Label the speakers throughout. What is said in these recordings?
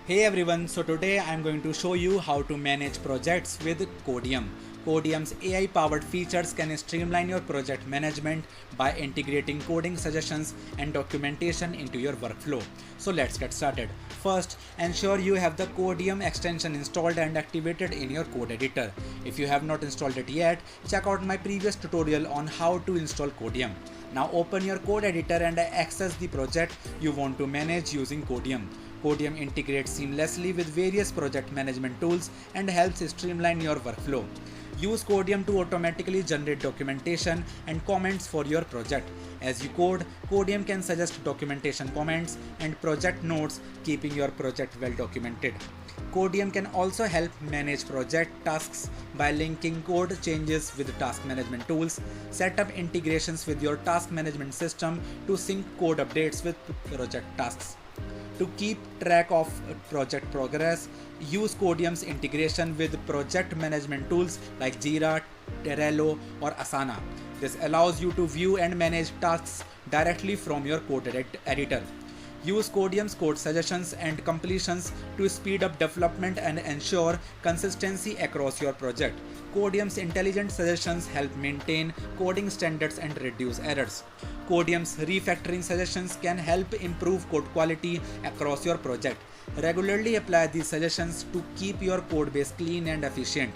Speaker 1: Hey everyone, so today I'm going to show you how to manage projects with Codeium. Codeium's AI powered features can streamline your project management by integrating coding suggestions and documentation into your workflow. So let's get started. First, ensure you have the Codeium extension installed and activated in your code editor. If you have not installed it yet, check out my previous tutorial on how to install Codeium. Now open your code editor and access the project you want to manage using Codeium. Codeium integrates seamlessly with various project management tools and helps streamline your workflow. Use Codeium to automatically generate documentation and comments for your project. As you code, Codeium can suggest documentation comments and project notes, keeping your project well documented. Codeium can also help manage project tasks by linking code changes with task management tools. Set up integrations with your task management system to sync code updates with project tasks. To keep track of project progress, use Codeium's integration with project management tools like Jira, Trello, or Asana. This allows you to view and manage tasks directly from your code editor. Use Codeium's code suggestions and completions to speed up development and ensure consistency across your project. Codeium's intelligent suggestions help maintain coding standards and reduce errors. Codeium's refactoring suggestions can help improve code quality across your project. Regularly apply these suggestions to keep your code base clean and efficient.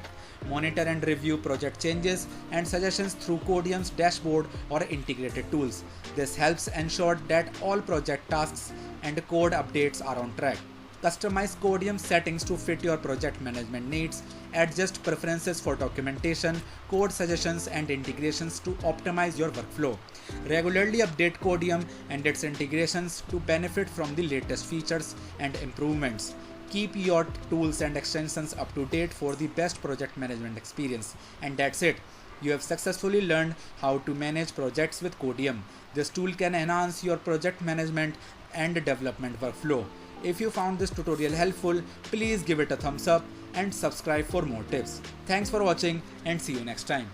Speaker 1: Monitor and review project changes and suggestions through Codeium's dashboard or integrated tools. This helps ensure that all project tasks and code updates are on track. Customize Codeium settings to fit your project management needs. Adjust preferences for documentation, code suggestions, and integrations to optimize your workflow. Regularly update Codeium and its integrations to benefit from the latest features and improvements. Keep your tools and extensions up to date for the best project management experience. And that's it. You have successfully learned how to manage projects with Codeium. This tool can enhance your project management and development workflow. If you found this tutorial helpful, please give it a thumbs up and subscribe for more tips. Thanks for watching and see you next time.